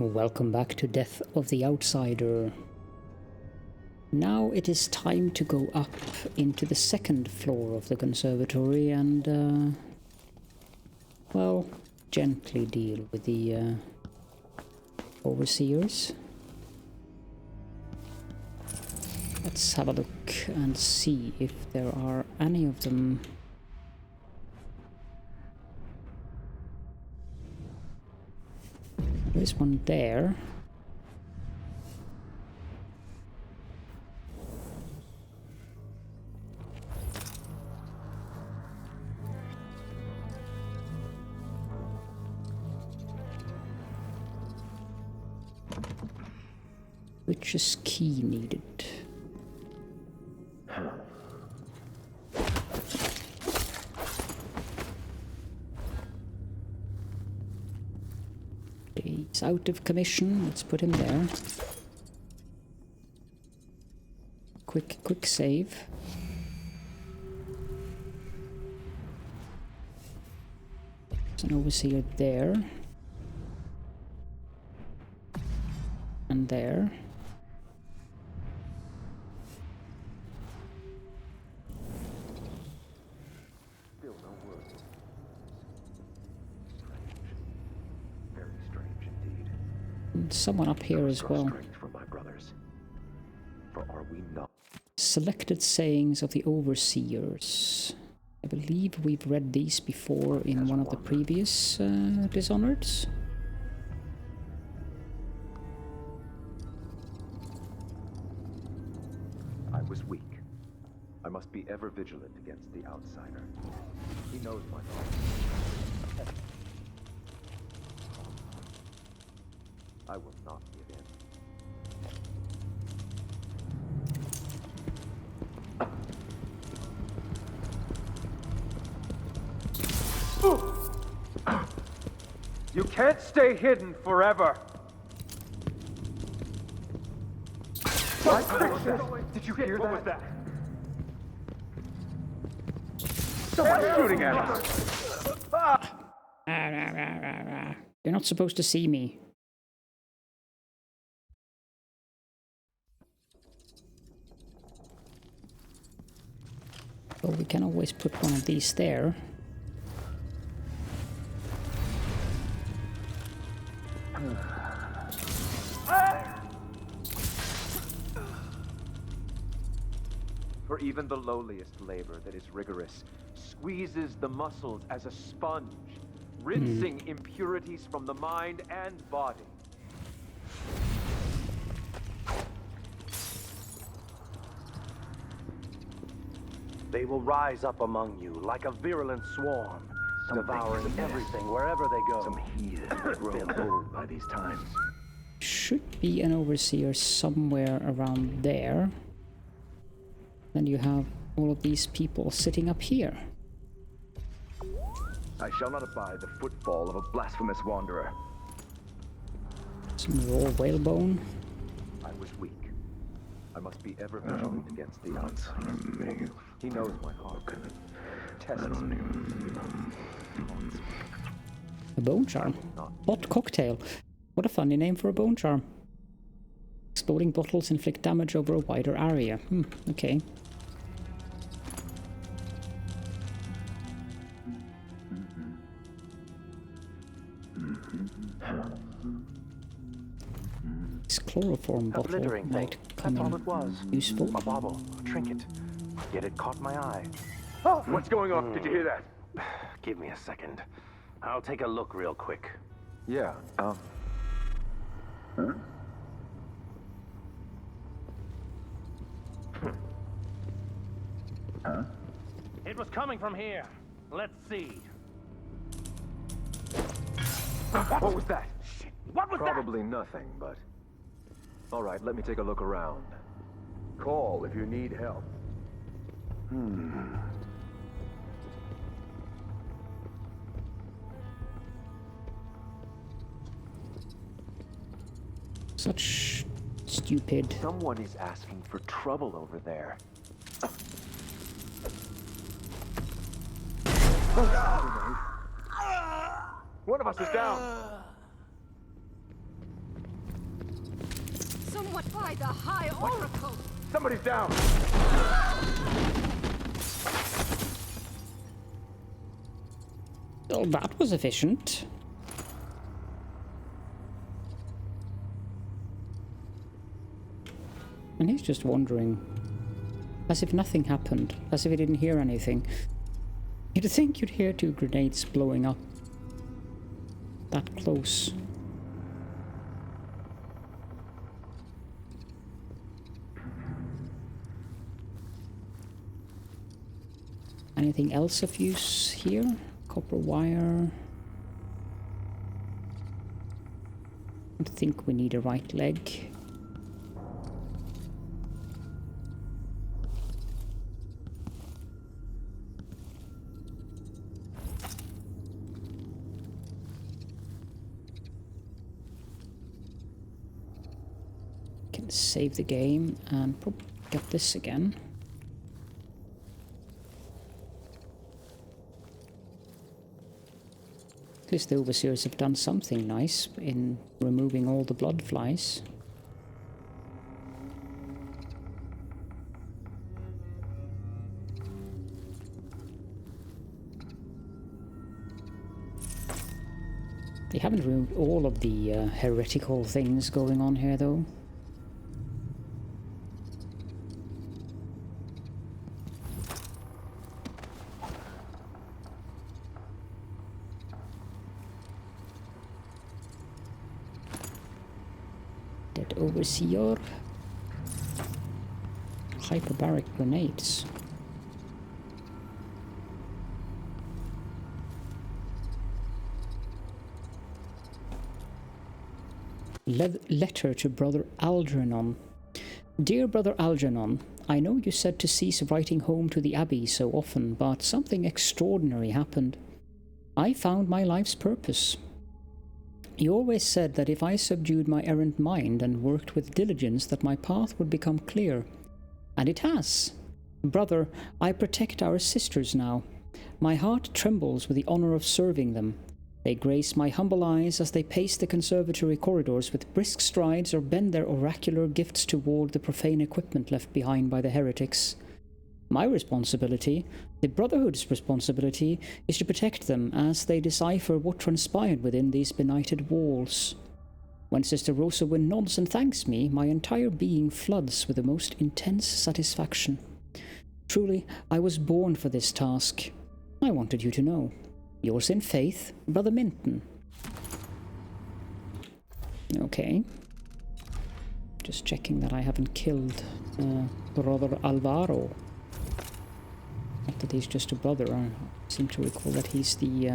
Welcome back to Death of the Outsider. Now it is time to go up into the second floor of the conservatory and, well, gently deal with the overseers. Let's have a look and see if there are any of them. There's one there. Witch's key needed. He's out of commission. Let's put him there. Quick save. There's an overseer there. And there. Someone up here as well. Selected sayings of the overseers. I believe we've read these before in one of the previous Dishonoreds. I was weak. I must be ever vigilant against the outsider. He knows my thoughts. I will not give in. You can't stay hidden forever. Did you hear that? What was that? Someone's shooting at us. You're not supposed to see me. Well, we can always put one of these there. For even the lowliest labor that is rigorous squeezes the muscles as a sponge, rinsing impurities from the mind and body. They will rise up among you like a virulent swarm, devouring everything wherever they go. Some heathen grow old by these times. Should be an overseer somewhere around there. Then you have all of these people sitting up here. I shall not abide the footfall of a blasphemous wanderer. Some raw whalebone. I was weak. I must be ever vigilant against the outsider. He knows my heart. Tests me. A bone charm. Hot cocktail. What a funny name for a bone charm. Exploding bottles inflict damage over a wider area. Okay. This chloroform bottle might come in useful. A bauble, a trinket. Yet it caught my eye. Oh, what's going on? Did you hear that? Give me a second. I'll take a look real quick. Yeah, Huh? It was coming from here. Let's see. What was that? Shit. What was Probably nothing, but... All right, let me take a look around. Call if you need help. Such stupid. Someone is asking for trouble over there. One of us is down. What by the High Oracle? Somebody's down! Well, that was efficient. And he's just wandering, as if nothing happened, as if he didn't hear anything. You'd think you'd hear 2 grenades blowing up that close. Anything else of use here? Copper wire. I think we need a right leg. Can save the game and probably get this again. At least the overseers have done something nice in removing all the blood flies. They haven't removed all of the heretical things going on here, though. Overseer. Hyperbaric grenades. Letter to Brother Algernon. Dear Brother Algernon, I know you said to cease writing home to the Abbey so often, but something extraordinary happened. I found my life's purpose. You always said that if I subdued my errant mind and worked with diligence that my path would become clear. And it has. Brother, I protect our sisters now. My heart trembles with the honor of serving them. They grace my humble eyes as they pace the conservatory corridors with brisk strides or bend their oracular gifts toward the profane equipment left behind by the heretics. My responsibility, the Brotherhood's responsibility, is to protect them as they decipher what transpired within these benighted walls. When Sister Rosewyn nods and thanks me, my entire being floods with the most intense satisfaction. Truly, I was born for this task. I wanted you to know. Yours in faith, Brother Minton. Okay. Just checking that I haven't killed Brother Alvaro. Not that he's just a brother. I seem to recall that he's the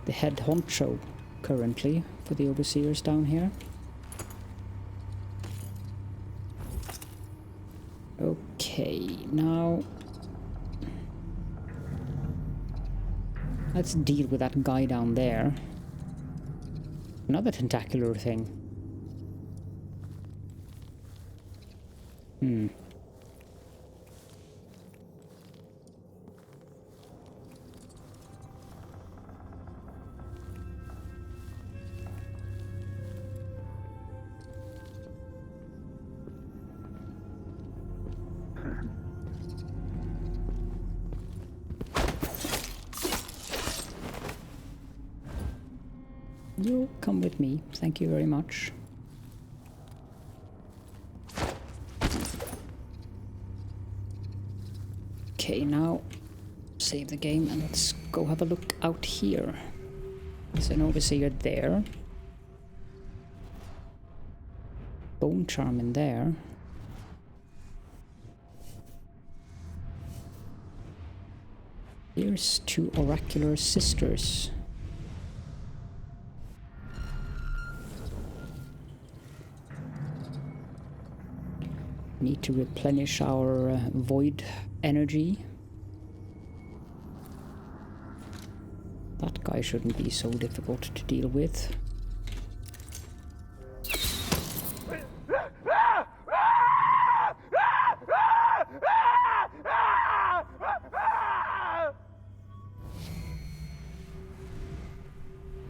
head honcho currently for the overseers down here. Okay, now let's deal with that guy down there. Another tentacular thing. You'll come with me, thank you very much. Okay, now save the game and let's go have a look out here. There's an overseer there. Bone charm in there. Here's 2 oracular sisters. Need to replenish our void energy. That guy shouldn't be so difficult to deal with.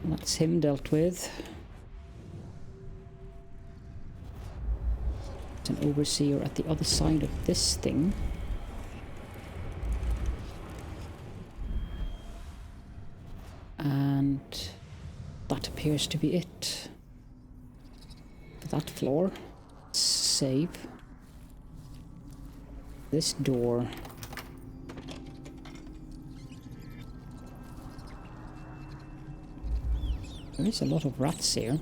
That's him dealt with. There's an overseer at the other side of this thing. And that appears to be it. For that floor. Save. This door. There is a lot of rats here.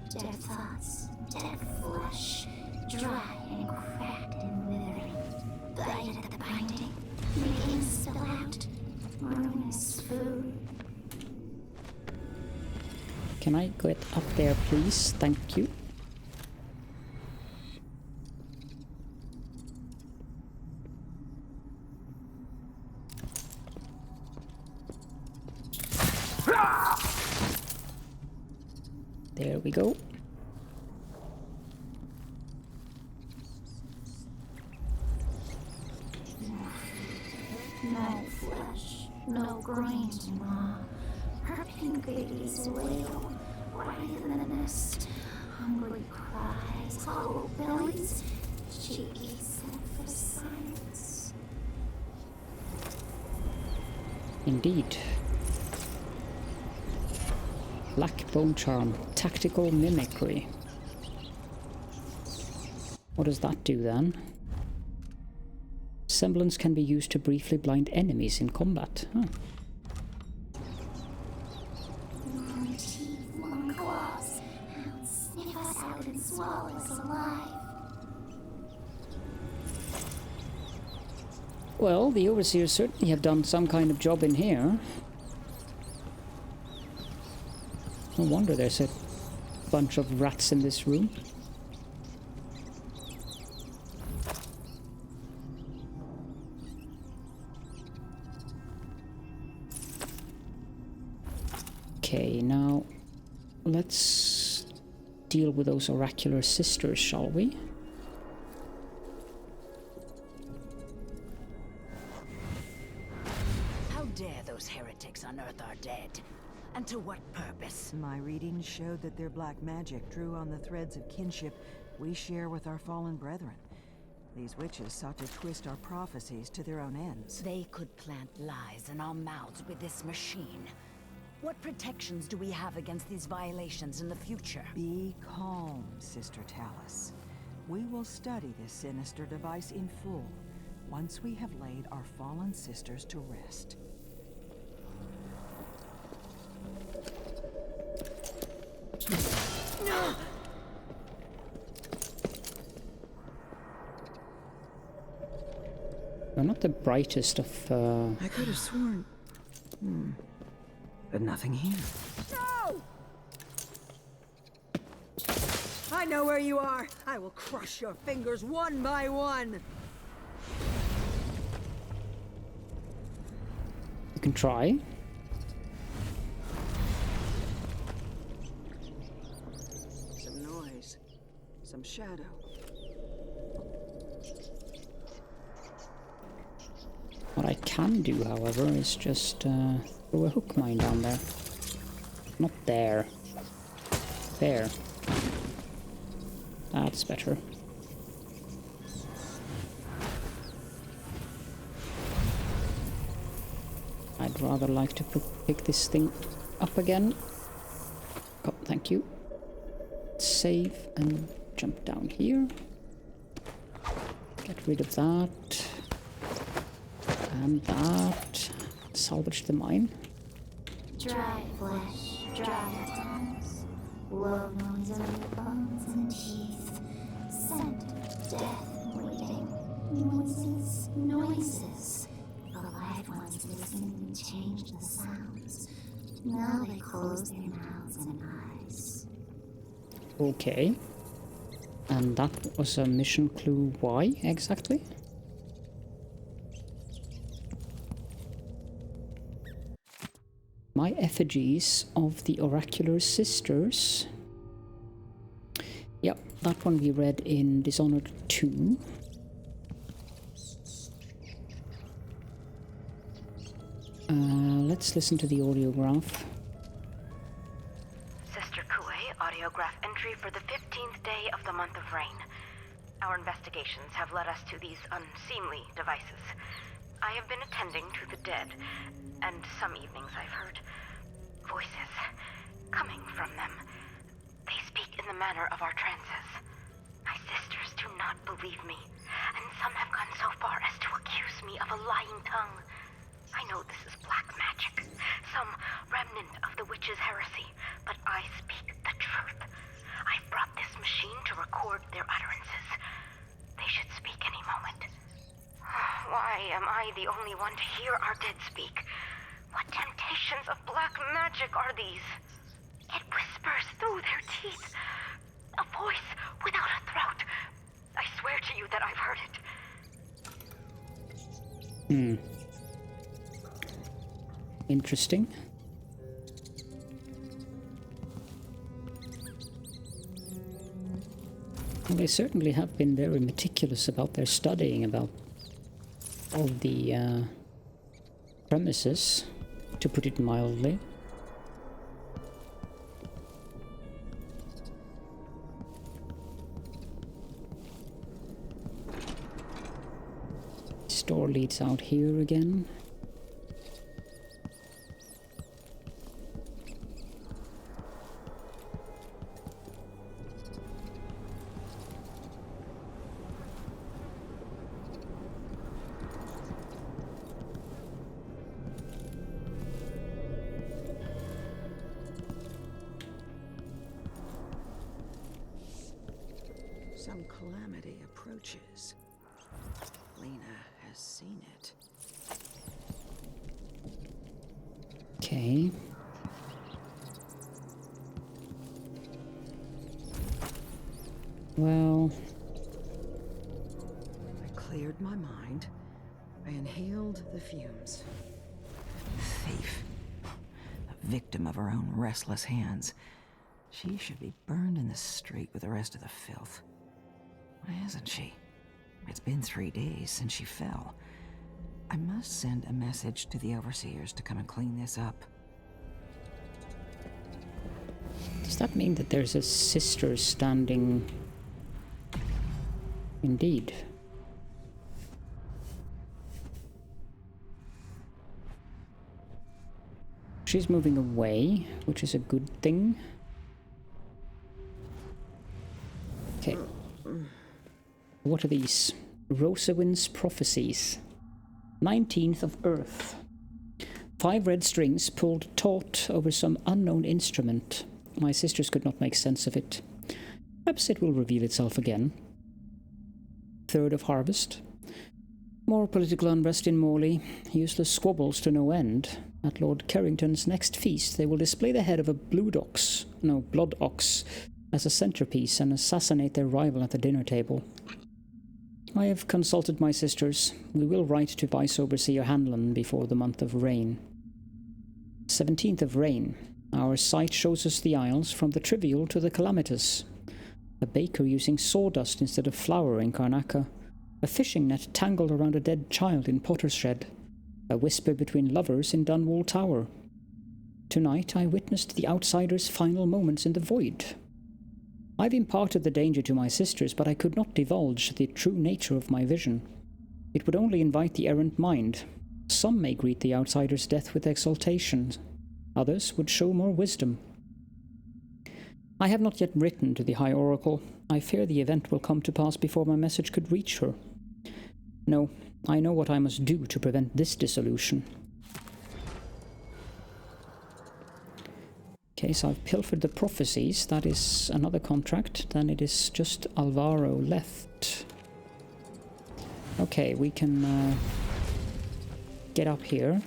Dead thoughts, dead flesh, dry and cracked and withering. Bite at the binding, making spill out, ruinous food. Can I get up there, please? Thank you. There we go. No flesh, no grain to gnaw. Her pink babies wail, right in the mist. Hungry cries, hollow bellies. She eats them for silence. Indeed. Black bone charm, tactical mimicry. What does that do then? Semblance can be used to briefly blind enemies in combat. Huh. Long teeth, long claws. Sniff us out and swallow us alive. Well, the overseers certainly have done some kind of job in here. No wonder there's a bunch of rats in this room. Okay, now let's deal with those oracular sisters, shall we? How dare those heretics unearth our dead? And to what purpose? My readings showed that their black magic drew on the threads of kinship we share with our fallen brethren. These witches sought to twist our prophecies to their own ends. They could plant lies in our mouths with this machine. What protections do we have against these violations in the future? Be calm, Sister Talus. We will study this sinister device in full, once we have laid our fallen sisters to rest. We're not the brightest of... I could have sworn... But nothing here. No! I know where you are. I will crush your fingers one by one. You can try. Some noise. Some shadow. What I can do, however, is just throw a hook mine down there. Not there. There. That's better. I'd rather like to pick this thing up again. Oh, thank you. Save and jump down here. Get rid of that. And that. Salvage the mine. Dry flesh, dry tongues. Low noise of your bones and teeth. Scent of death waiting. Noises, noises. The live ones listened and changed the sounds. Now they close their mouths and eyes. Okay. And that was a mission clue. Why exactly? My effigies of the oracular sisters. Yep, that one we read in Dishonored 2. Let's listen to the audiograph. entry for the 15th day of the month of rain. Our investigations have led us to these unseemly devices. I have been attending to the dead, and some evenings I've heard voices coming from them. They speak in the manner of our trances. My sisters do not believe me, and some have gone so far as to accuse me of a lying tongue. I know this is black magic, some remnant of the witch's heresy, but I speak the truth. I've brought this machine to record their utterances. They should speak any moment. Why am I the only one to hear our dead speak? What temptations of black magic are these? It whispers through their teeth. A voice without a throat. I swear to you that I've heard it. Interesting. Well, they certainly have been very meticulous about their studying about all the premises, to put it mildly. Door leads out here again. Some calamity approaches. Lena has seen it. Okay. Well, I cleared my mind. I inhaled the fumes. Thief. A victim of her own restless hands. She should be burned in the street with the rest of the filth. Why isn't she? It's been 3 days since she fell. I must send a message to the overseers to come and clean this up. does that mean that there's a sister standing? Indeed. She's moving away, which is a good thing. Okay. What are these? Rosewyn's prophecies. 19th of Earth. 5 red strings pulled taut over some unknown instrument. My sisters could not make sense of it. Perhaps it will reveal itself again. 3rd of Harvest. More political unrest in Morley. Useless squabbles to no end. At Lord Carrington's next feast, they will display the head of a blood ox as a centerpiece and assassinate their rival at the dinner table. I have consulted my sisters. We will write to Vice Overseer Hanlon before the month of rain. 17th of Rain. Our sight shows us the Isles from the trivial to the calamitous. A baker using sawdust instead of flour in Karnaca. A fishing net tangled around a dead child in Potter's Shed. A whisper between lovers in Dunwall Tower. Tonight I witnessed the outsider's final moments in the void. I've imparted the danger to my sisters, but I could not divulge the true nature of my vision. It would only invite the errant mind. Some may greet the outsider's death with exultation. Others would show more wisdom. I have not yet written to the High Oracle. I fear the event will come to pass before my message could reach her. No, I know what I must do to prevent this dissolution. Okay, so I've pilfered the prophecies. That is another contract. Then it is just Alvaro left. Okay, we can get up here.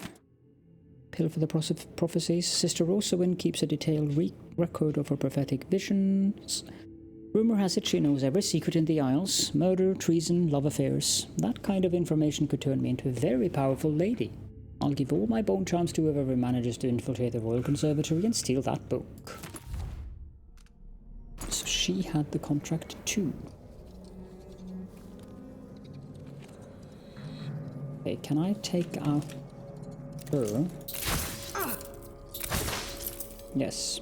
Pilfer the prophecies. Sister Rosewyn keeps a detailed record of her prophetic visions. Rumor has it she knows every secret in the Isles. Murder, treason, love affairs. That kind of information could turn me into a very powerful lady. I'll give all my bone charms to whoever manages to infiltrate the Royal Conservatory and steal that book. So she had the contract too. Okay, can I take out her? Yes.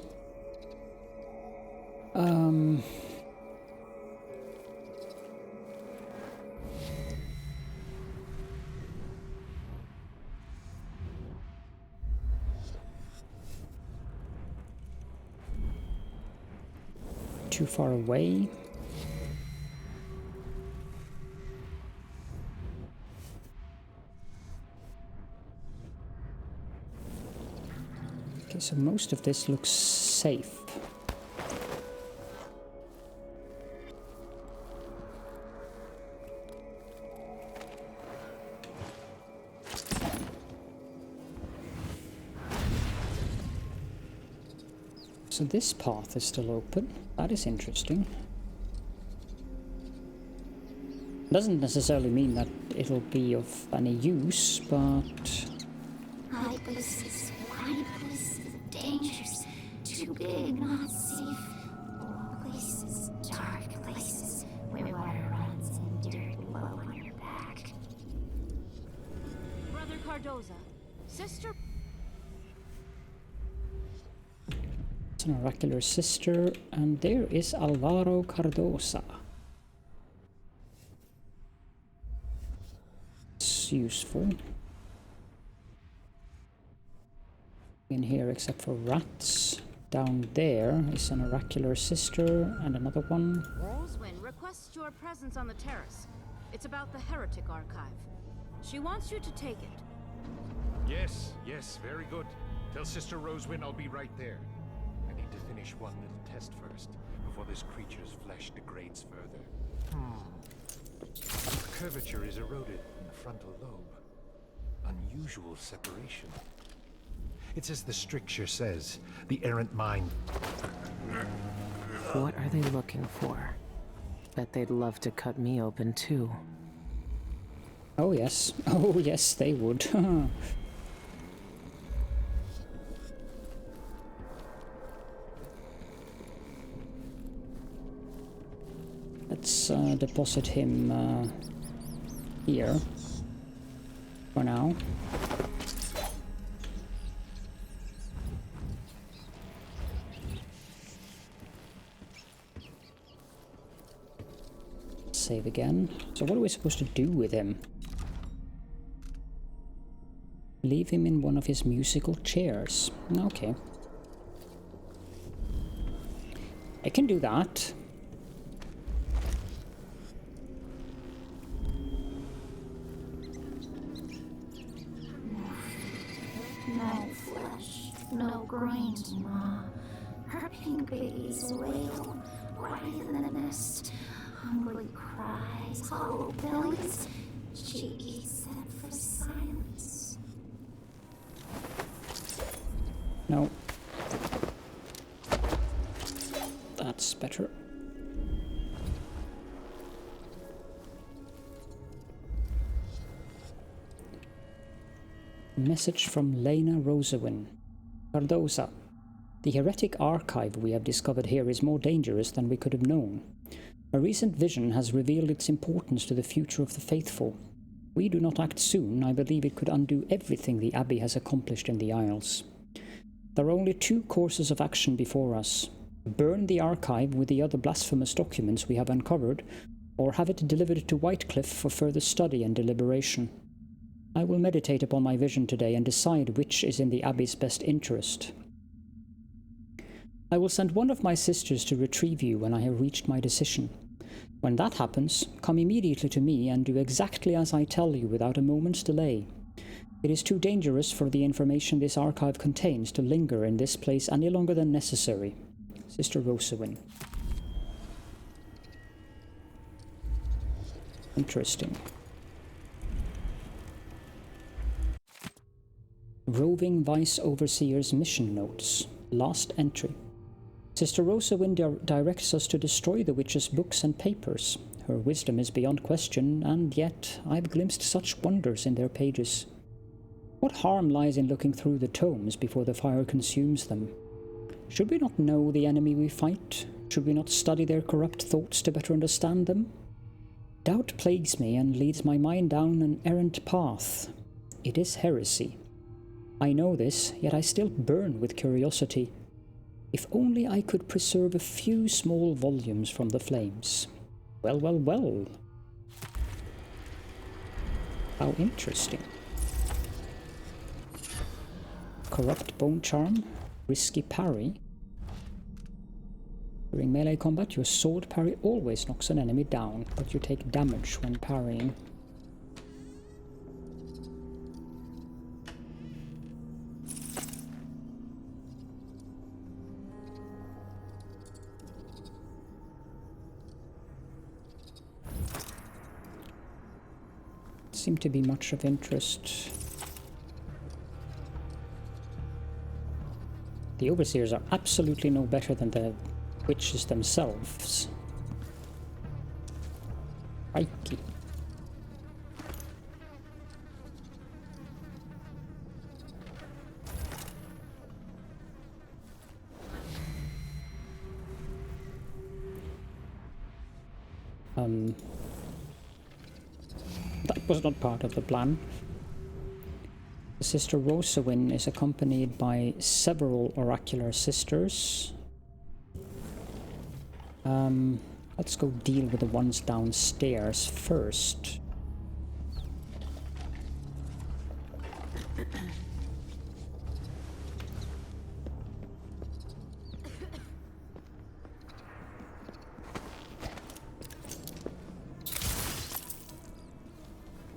Too far away. Okay, so most of this looks safe. So this path is still open. That is interesting. Doesn't necessarily mean that it'll be of any use, but... High places, wide places, dangers, too big, not safe. Old places, dark places, where water runs and dirt low on your back. Brother Cardoza, sister... It's an oracular sister, and there is Alvaro Cardoza. It's useful. In here, except for rats. Down there is an oracular sister and another one. Rosewyn requests your presence on the terrace. It's about the heretic archive. She wants you to take it. Yes, very good. Tell Sister Rosewyn I'll be right there. I need to finish one little test first, before this creature's flesh degrades further. The curvature is eroded in the frontal lobe. Unusual separation. It's as the stricture says, the errant mind... What are they looking for? Bet they'd love to cut me open too. Oh yes. Oh yes, they would. Let's deposit him here for now. Save again. So what are we supposed to do with him? Leave him in one of his musical chairs. Okay. I can do that. No flesh, no grains, Ma. Her pink babies wail, right in the nest. Hungry cries, hollow bellies. She eats them for silence. No. That's better. Message from Lena Rosewyn. Cardoza. The heretic archive we have discovered here is more dangerous than we could have known. A recent vision has revealed its importance to the future of the faithful. We do not act soon, I believe it could undo everything the Abbey has accomplished in the Isles. There are only two courses of action before us. Burn the archive with the other blasphemous documents we have uncovered, or have it delivered to Whitecliff for further study and deliberation. I will meditate upon my vision today and decide which is in the Abbey's best interest. I will send one of my sisters to retrieve you when I have reached my decision. When that happens, come immediately to me and do exactly as I tell you without a moment's delay. It is too dangerous for the information this archive contains to linger in this place any longer than necessary. Sister Rosewyn. Interesting. Roving Vice Overseer's Mission Notes. Last entry. Sister Rosewyn directs us to destroy the witch's books and papers. Her wisdom is beyond question, and yet I've glimpsed such wonders in their pages. What harm lies in looking through the tomes before the fire consumes them? Should we not know the enemy we fight? Should we not study their corrupt thoughts to better understand them? Doubt plagues me and leads my mind down an errant path. It is heresy. I know this, yet I still burn with curiosity. If only I could preserve a few small volumes from the flames. Well, well, well. How interesting. Corrupt Bone Charm, Risky Parry. During melee combat, your sword parry always knocks an enemy down, but you take damage when parrying. Seem to be much of interest. The overseers are absolutely no better than the witches themselves. Crikey. That was not part of the plan. Sister Rosewyn is accompanied by several oracular sisters. Let's go deal with the ones downstairs first.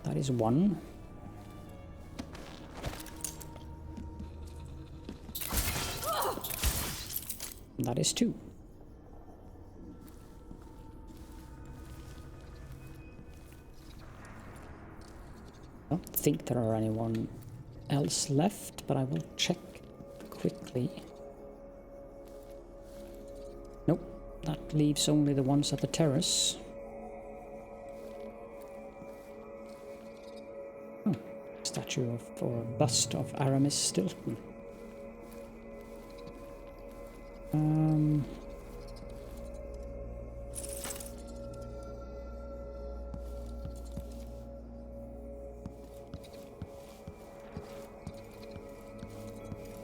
That is one. That is two. I don't think there are anyone else left, but I will check quickly. Nope, that leaves only the ones at the terrace. Statue of, or bust of Aramis Stilton.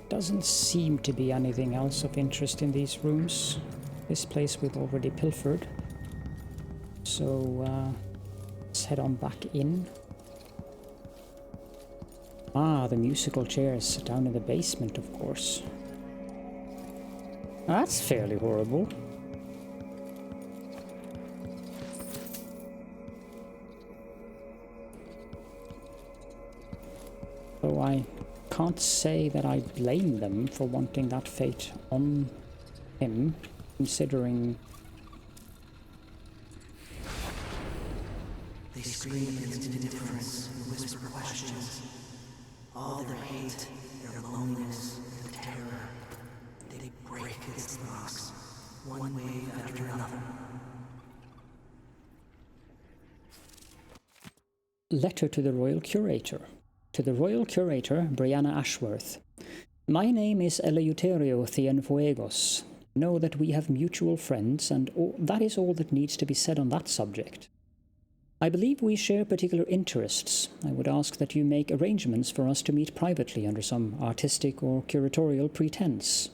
Doesn't seem to be anything else of interest in these rooms. This place we've already pilfered. So let's head on back in. Ah, the musical chairs down in the basement, of course. That's fairly horrible. Though I can't say that I blame them for wanting that fate on him, considering... They scream against indifference and whisper questions. All their hate, their loneliness, their terror, they break against the rocks, one wave after another. Letter to the Royal Curator. To the Royal Curator, Brianna Ashworth. My name is Eleuterio Cienfuegos. Know that we have mutual friends, and that is all that needs to be said on that subject. I believe we share particular interests. I would ask that you make arrangements for us to meet privately under some artistic or curatorial pretense.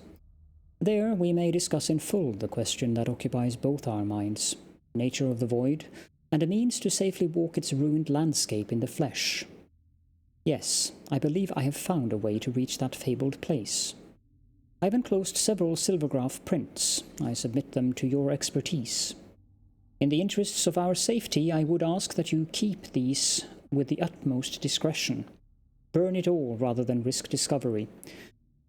There we may discuss in full the question that occupies both our minds, nature of the void, and a means to safely walk its ruined landscape in the flesh. Yes, I believe I have found a way to reach that fabled place. I have enclosed several silvergraph prints. I submit them to your expertise. In the interests of our safety, I would ask that you keep these with the utmost discretion. Burn it all rather than risk discovery.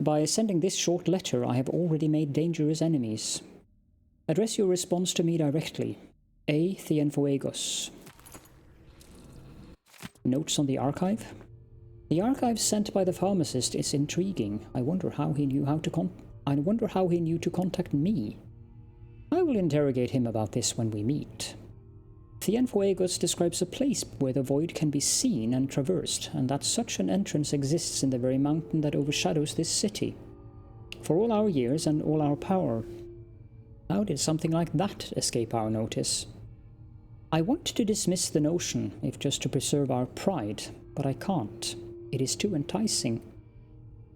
By sending this short letter, I have already made dangerous enemies. Address your response to me directly. A. Cienfuegos. Notes on the archive? The archive sent by the pharmacist is intriguing. I wonder how he knew to contact me. I will interrogate him about this when we meet. Cienfuegos describes a place where the void can be seen and traversed, and that such an entrance exists in the very mountain that overshadows this city. For all our years and all our power, how did something like that escape our notice? I want to dismiss the notion, if just to preserve our pride, but I can't. It is too enticing.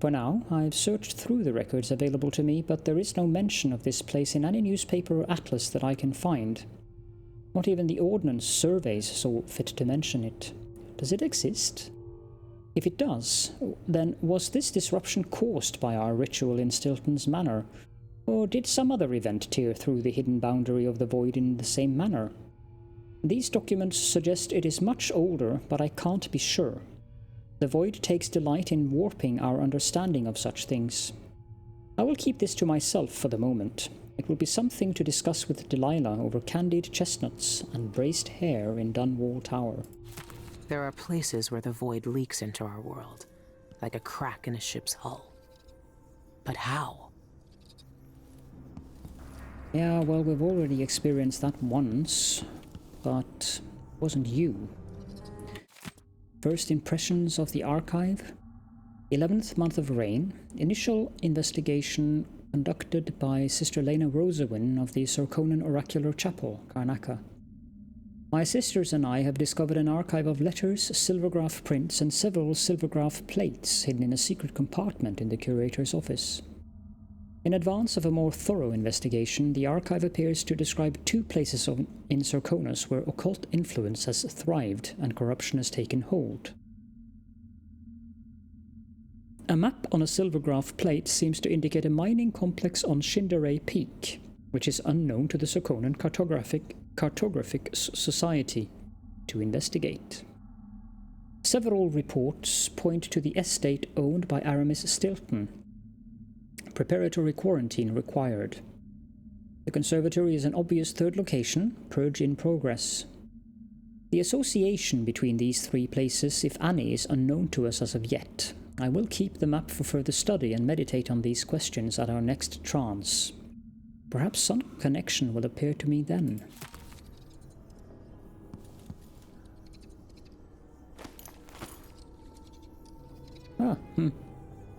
For now, I've searched through the records available to me, but there is no mention of this place in any newspaper or atlas that I can find. Not even the Ordnance surveys saw fit to mention it. Does it exist? If it does, then was this disruption caused by our ritual in Stilton's manor? Or did some other event tear through the hidden boundary of the void in the same manner? These documents suggest it is much older, but I can't be sure. The void takes delight in warping our understanding of such things. I will keep this to myself for the moment. It will be something to discuss with Delilah over candied chestnuts and braced hair in Dunwall Tower. There are places where the void leaks into our world, like a crack in a ship's hull. But how? Yeah, well, we've already experienced that once, but it wasn't you. First impressions of the archive? 11th month of rain. Initial investigation conducted by Sister Lena Rosewyn of the Sarkonan Oracular Chapel, Karnaca. My sisters and I have discovered an archive of letters, silvergraph prints, and several silvergraph plates hidden in a secret compartment in the Curator's office. In advance of a more thorough investigation, the archive appears to describe 2 places in Sarkonos where occult influence has thrived and corruption has taken hold. A map on a silvergraph plate seems to indicate a mining complex on Shindaray Peak, which is unknown to the Sarkonan Cartographic Society to investigate. Several reports point to the estate owned by Aramis Stilton. Preparatory quarantine required. The conservatory is an obvious third location, purge in progress. The association between these 3 places, if any, is unknown to us as of yet. I will keep the map for further study and meditate on these questions at our next trance. Perhaps some connection will appear to me then.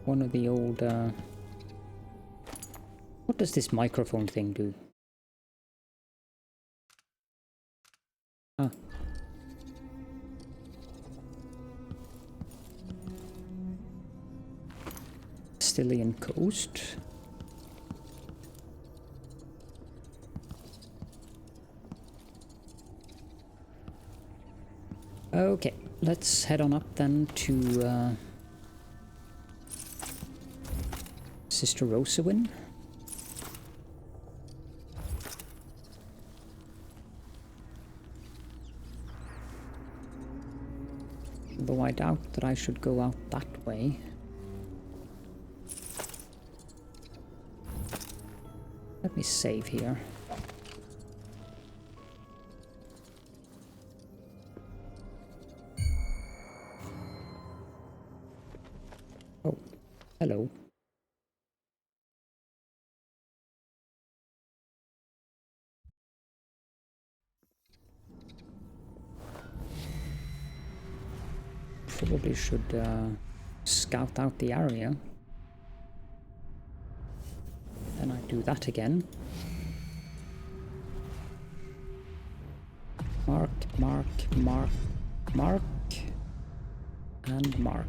One of the old, What does this microphone thing do? Stylian Coast. Okay, let's head on up then to Sister Rosewyn. Though I doubt that I should go out that way. Let me save here. Oh, hello. Probably should scout out the area. Then I do that again. Mark, mark, mark, mark, and mark.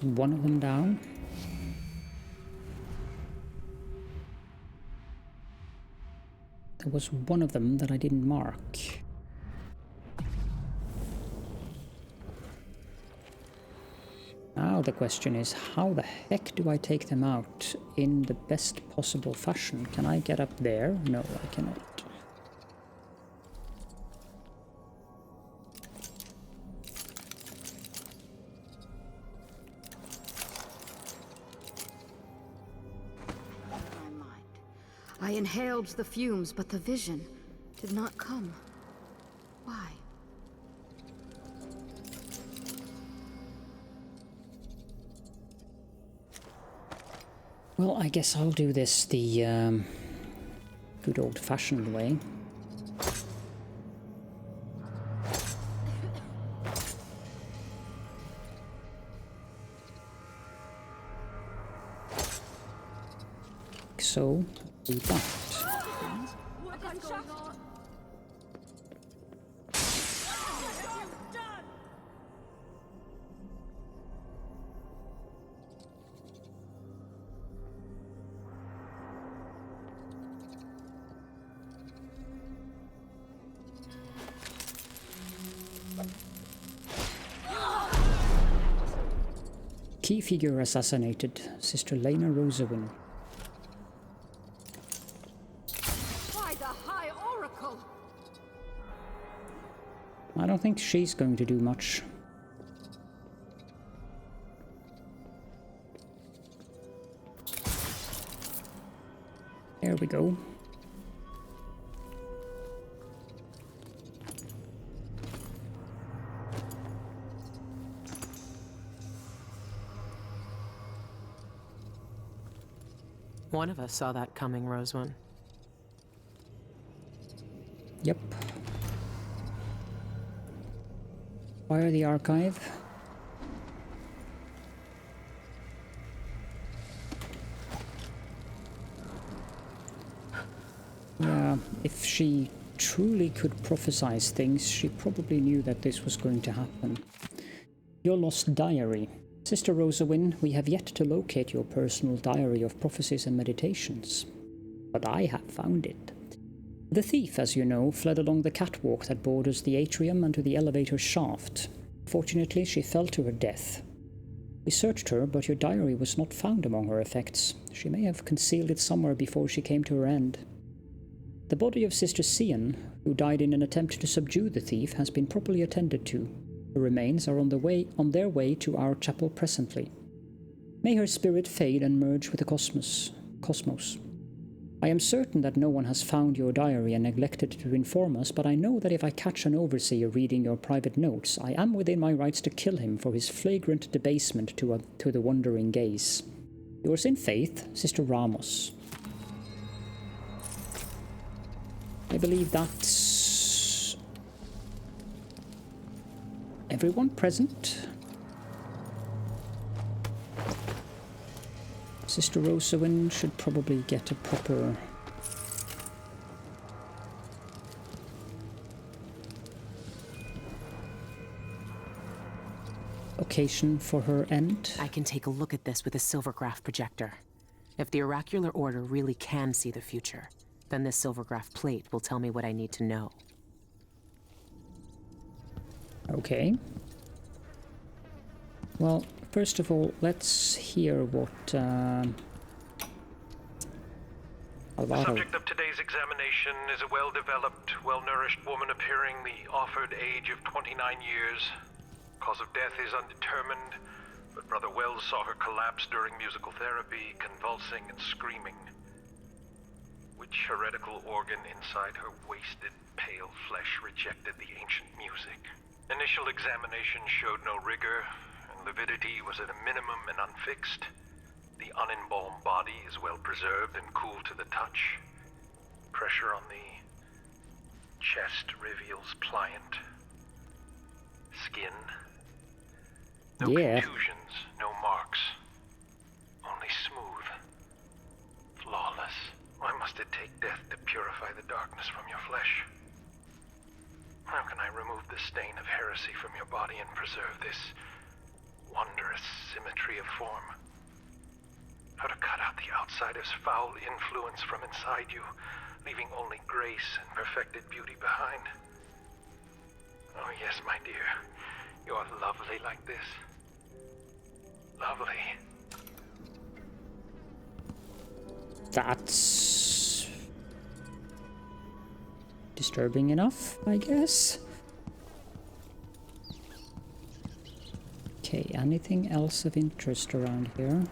One of them down. There was one of them that I didn't mark. Now the question is, how the heck do I take them out in the best possible fashion? Can I get up there? No, I cannot. I inhaled the fumes, but the vision did not come. Why? Well, I guess I'll do this the good old-fashioned way. So, do that. Key figure assassinated, Sister Lena Rosewyn. By the High Oracle! I don't think she's going to do much. There we go. One of us saw that coming, Rosewyn. Yep. Fire the archive. Yeah, if she truly could prophesize things, she probably knew that this was going to happen. Your lost diary. Sister Rosewyn, we have yet to locate your personal diary of prophecies and meditations. But I have found it. The thief, as you know, fled along the catwalk that borders the atrium and to the elevator shaft. Fortunately, she fell to her death. We searched her, but your diary was not found among her effects. She may have concealed it somewhere before she came to her end. The body of Sister Cian, who died in an attempt to subdue the thief, has been properly attended to. Her remains are on their way to our chapel presently. May her spirit fade and merge with the cosmos. I am certain that no one has found your diary and neglected to inform us, but I know that if I catch an overseer reading your private notes, I am within my rights to kill him for his flagrant debasement to the wondering gaze. Yours in faith, Sister Ramos. I believe that's everyone present. Sister Rosewyn should probably get a proper occasion for her end. I can take a look at this with a silvergraph projector. If the oracular order really can see the future, then this silvergraph plate will tell me what I need to know. Okay. Well, first of all, let's hear what The subject of today's examination is a well-developed, well-nourished woman appearing the offered age of 29 years. Cause of death is undetermined, but Brother Wells saw her collapse during musical therapy, convulsing and screaming. Which heretical organ inside her wasted, pale flesh rejected the ancient music? Initial examination showed no rigor, and lividity was at a minimum and unfixed. The unembalmed body is well preserved and cool to the touch. Pressure on the chest reveals pliant skin. No contusions, no marks. Only smooth. Flawless. Why must it take death to purify the darkness from your flesh? How can I remove the stain of heresy from your body and preserve this wondrous symmetry of form? How to cut out the outsider's foul influence from inside you, leaving only grace and perfected beauty behind? Oh yes, my dear. You're lovely like this. Lovely. That's disturbing enough, I guess. Okay, anything else of interest around here?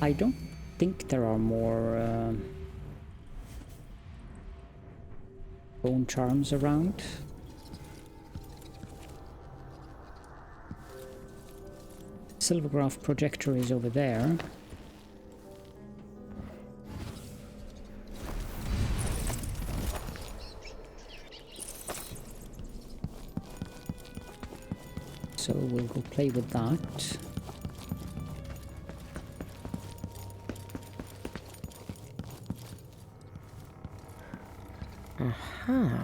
I don't think there are more bone charms around. Silvergraph projector is over there. So we'll go play with that.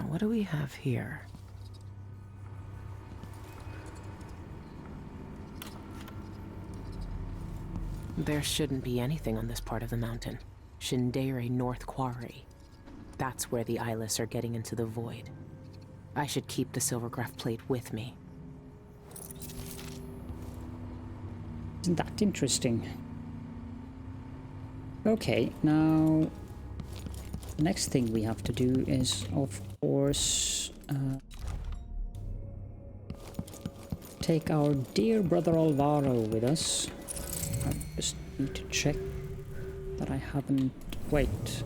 What do we have here? There shouldn't be anything on this part of the mountain. Shindere North Quarry. That's where the eyeless are getting into the void. I should keep the silvergraph plate with me. Isn't that interesting? Okay, now the next thing we have to do is, of course, take our dear brother Alvaro with us. I just need to check that I haven't... Wait.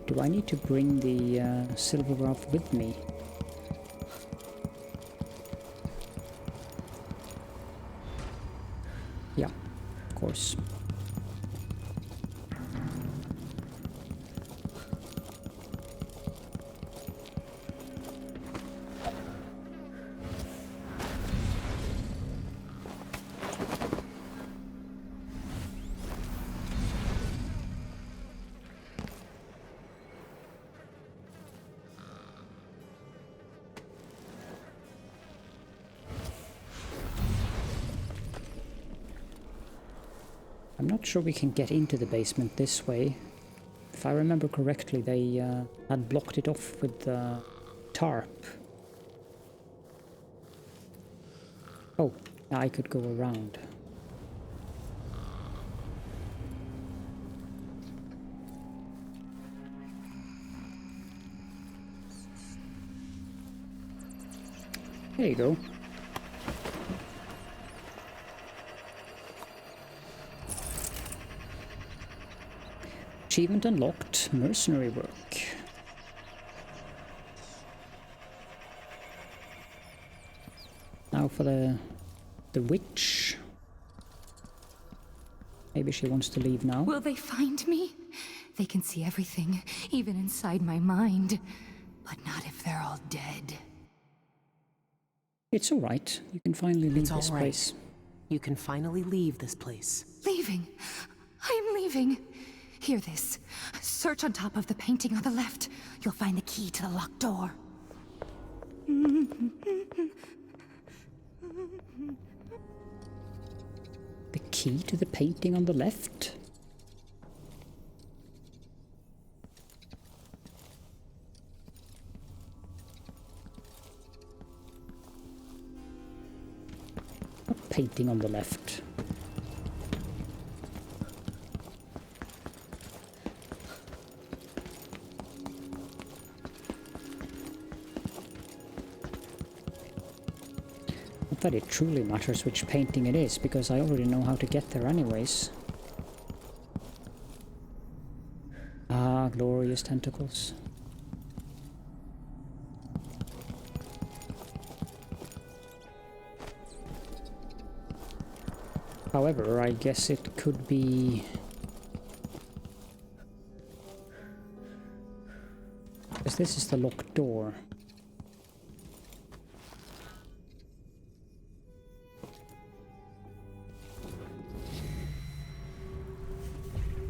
Do I need to bring the silvergraph with me? Yeah, of course. I'm not sure we can get into the basement this way. If I remember correctly, they had blocked it off with the tarp. Oh, I could go around. There you go. Achievement unlocked, mercenary work. Now for the witch. Maybe she wants to leave now. Will they find me? They can see everything, even inside my mind. But not if they're all dead. It's alright. You can finally leave It's this all right. place. You can finally leave this place. Leaving. I'm leaving. Hear this. Search on top of the painting on the left. You'll find the key to the locked door. The key to the painting on the left? What painting on the left? That it truly matters which painting it is, because I already know how to get there anyways. Ah, glorious tentacles. However, I guess it could be... because this is the locked door.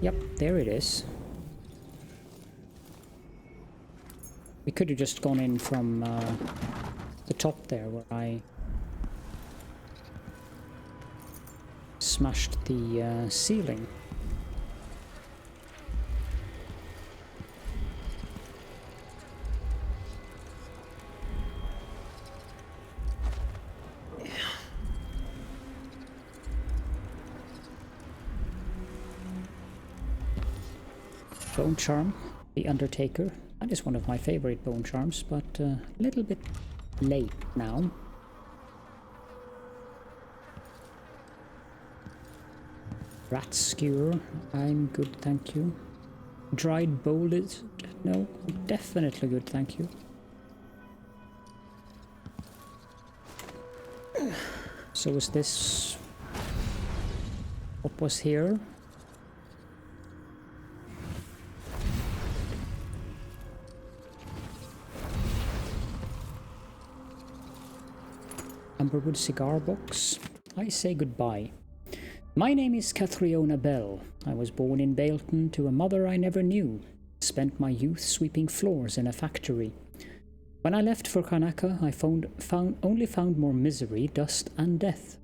Yep, there it is. We could have just gone in from the top there where I smashed the ceiling. Bone charm, the Undertaker. That is one of my favorite bone charms, but a little bit late now. Rat skewer, I'm good, thank you. Dried bolted, no, definitely good, thank you. So is this what was here? Amberwood cigar box. I say goodbye. My name is Katherine Abell. I was born in Bailton to a mother I never knew. Spent my youth sweeping floors in a factory. When I left for Karnaca, I only found more misery, dust, and death.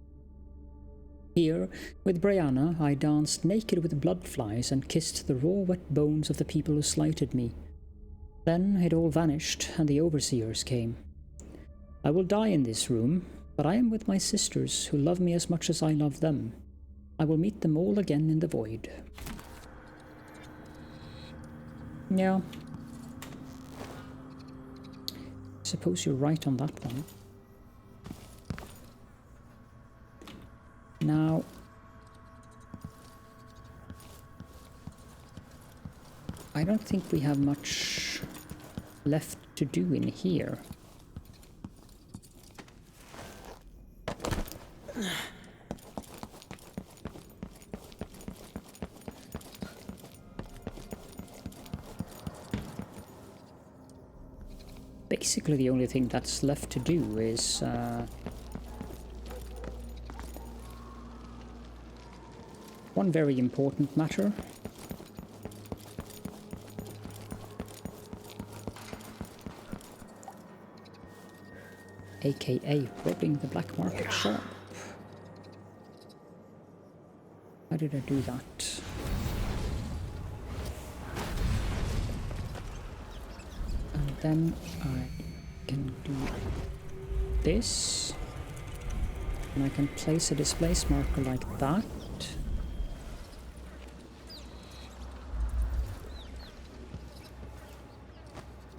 Here, with Brianna, I danced naked with bloodflies and kissed the raw, wet bones of the people who slighted me. Then it all vanished, and the overseers came. I will die in this room, but I am with my sisters, who love me as much as I love them. I will meet them all again in the void. Yeah. Suppose you're right on that one. Now, I don't think we have much left to do in here. Basically, the only thing that's left to do is one very important matter. AKA robbing the black market shop. How did I do that? And then I can do this. And I can place a displace marker like that.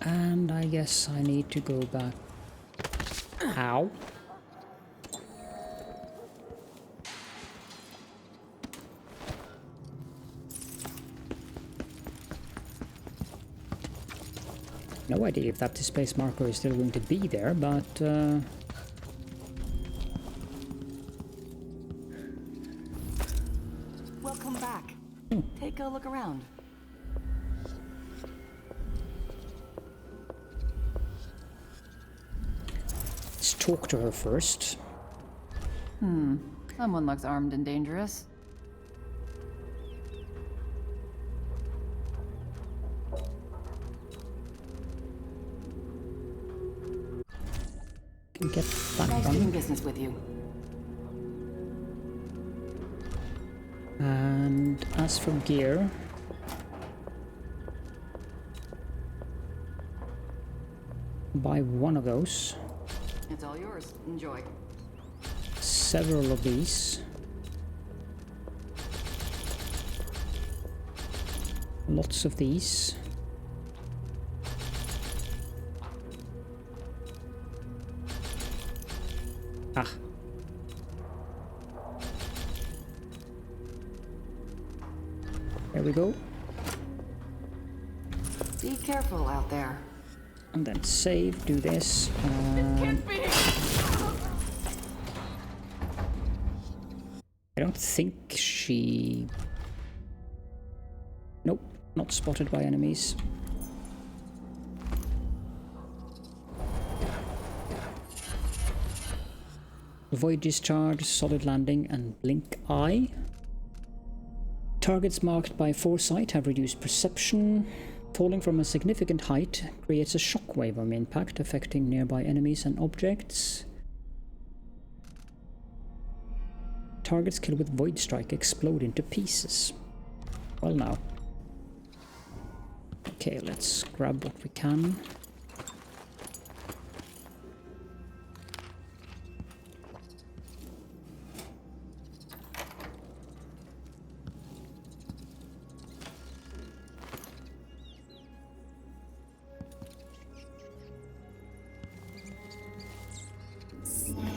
And I guess I need to go back. Ow. No idea if that displace marker is still going to be there, but Welcome back. Take a look around. let's talk to her first. Someone looks armed and dangerous. Can get that Nice doing one. business with you. And as for gear, buy one of those. It's all yours. Enjoy. Several of these. Lots of these. Ah. There we go. Be careful out there. And then save, do this. I don't think she... Nope, not spotted by enemies. Void discharge, solid landing, and blink eye. Targets marked by foresight have reduced perception. Falling from a significant height creates a shockwave on impact, affecting nearby enemies and objects. Targets killed with Void Strike explode into pieces. Well now. Okay, let's grab what we can.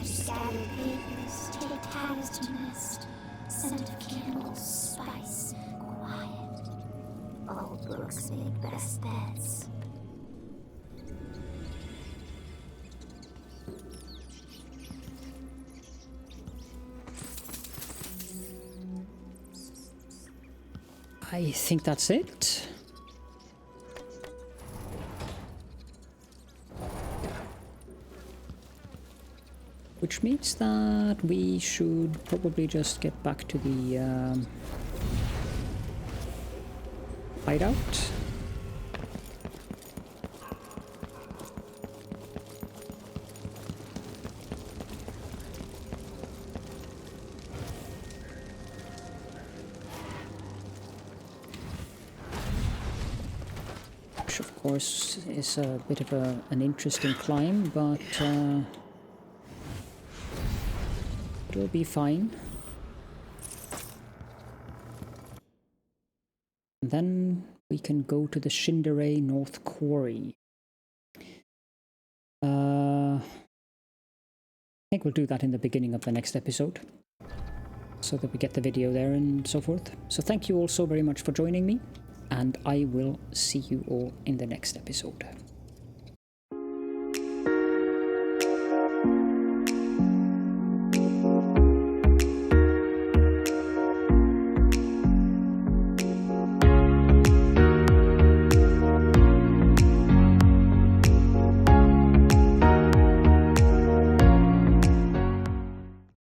Scattered papers, take tatters to nest. Scent of candles, spice, quiet. Old books make best beds. I think that's it. Which means that we should probably just get back to the hideout. Which of course is a bit of an interesting climb, but it'll be fine. And then we can go to the Shinderay North Quarry. I think we'll do that in the beginning of the next episode, so that we get the video there and so forth. So thank you all so very much for joining me, and I will see you all in the next episode.